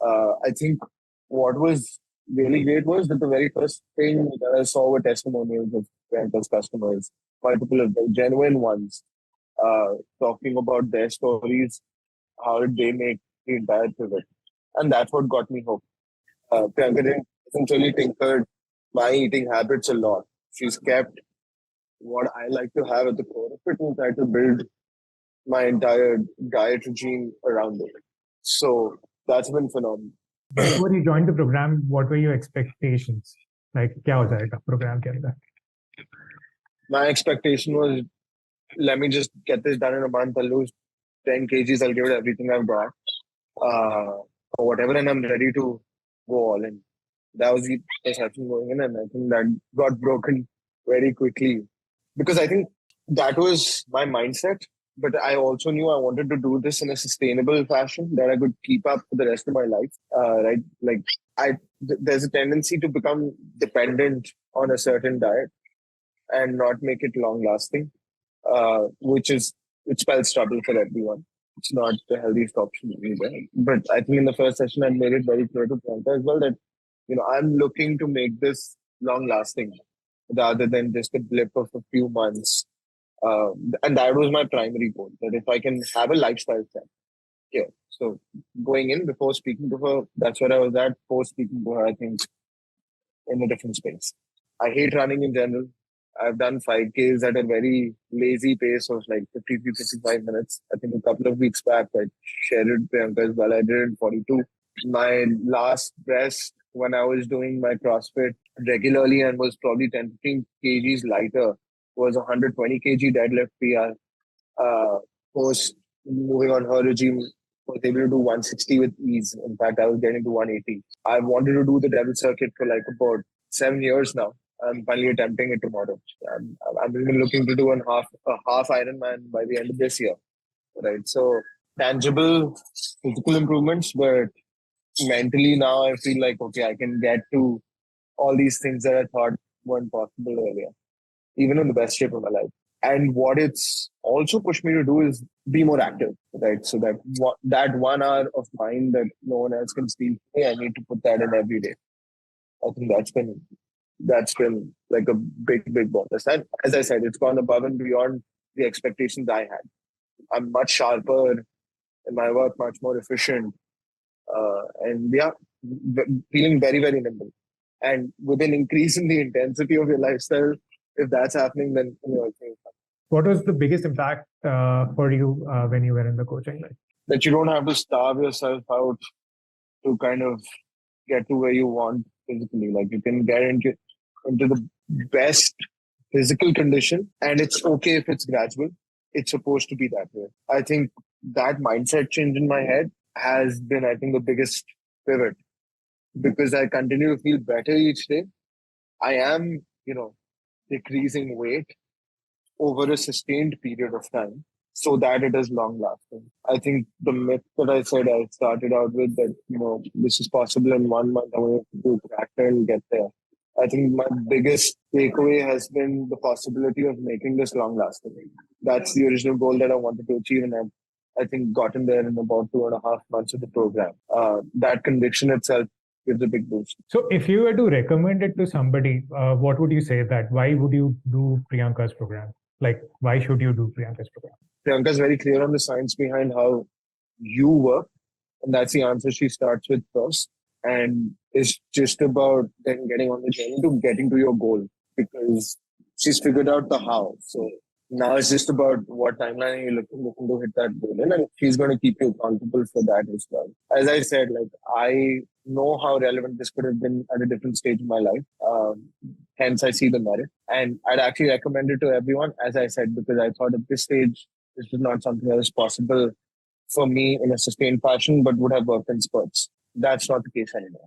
I think what was really great was that the very first thing that I saw were testimonials of Priyanka's customers, multiple of them, genuine ones, talking about their stories, how did they make the entire pivot. And that's what got me hooked. Priyanka didn't essentially tinkered my eating habits a lot. She's kept what I like to have at the core of it and tried to build my entire diet regime around it. So that's been phenomenal. Before you joined the program, what were your expectations? Like, क्या हो जाएगा program के अंदर? My expectation was, let me just get this done in a month. I'll lose 10 kgs. I'll give it everything I've got, or whatever, and I'm ready to go all in. That was the perception going in, and I think that got broken very quickly because I think that was my mindset. But I also knew I wanted to do this in a sustainable fashion that I could keep up for the rest of my life. Right? Like there's a tendency to become dependent on a certain diet and not make it long lasting, which spells trouble for everyone. It's not the healthiest option either. But I think in the first session, I made it very clear to Priyanka as well that, I'm looking to make this long lasting rather than just a blip of a few months. And that was my primary goal, that if I can have a lifestyle change. Yeah. So going in before speaking to her, that's where I was at. Post speaking to her, I think in a different space. I hate running in general. I've done 5Ks at a very lazy pace of like 53, 55 minutes. I think a couple of weeks back, I shared it with Priyanka as well. I did it in 42. My last rest when I was doing my CrossFit regularly and was probably 10, 15 kgs lighter was 120 kg deadlift PR. Post moving on her regime, was able to do 160 with ease. In fact, I was getting to 180. I wanted to do the devil circuit for like about 7 years now. I'm finally attempting it tomorrow. I'm even looking to do a half Ironman by the end of this year. Right. So tangible physical improvements, but mentally now I feel like, okay, I can get to all these things that I thought weren't possible earlier, even in the best shape of my life. And what it's also pushed me to do is be more active, right? So that 1 hour of mine that no one else can steal from me, I need to put that in every day. I think that's been like a big bonus. And as I said, it's gone above and beyond the expectations I had. I'm much sharper in my work, much more efficient. And yeah, feeling very, very nimble. And with an increase in the intensity of your lifestyle, if that's happening, then I think. What was the biggest impact for you when you were in the coaching? That you don't have to starve yourself out to kind of get to where you want physically. Like you can get into the best physical condition, and it's okay if it's gradual. It's supposed to be that way. I think that mindset change in my head has been, I think, the biggest pivot because I continue to feel better each day. I am, decreasing weight over a sustained period of time so that it is long lasting. I think the myth that I said I started out with that, this is possible in 1 month, I want to do practice and get there. I think my biggest takeaway has been the possibility of making this long lasting. That's the original goal that I wanted to achieve, and I've, I think, gotten there in about 2.5 months of the program. That conviction itself gives a big boost. So if you were to recommend it to somebody, what would you say that why would you do Priyanka's program? Like, why should you do Priyanka's program? Priyanka's very clear on the science behind how you work, and that's the answer she starts with first. And it's just about then getting on the journey to getting to your goal because she's figured out the how. So now it's just about what timeline are you looking to hit that goal in, and she's going to keep you accountable for that as well. As I said, I know how relevant this could have been at a different stage of my life. Hence, I see the merit, and I'd actually recommend it to everyone. As I said, because I thought at this stage this was not something that was possible for me in a sustained fashion, but would have worked in spurts. That's not the case anymore.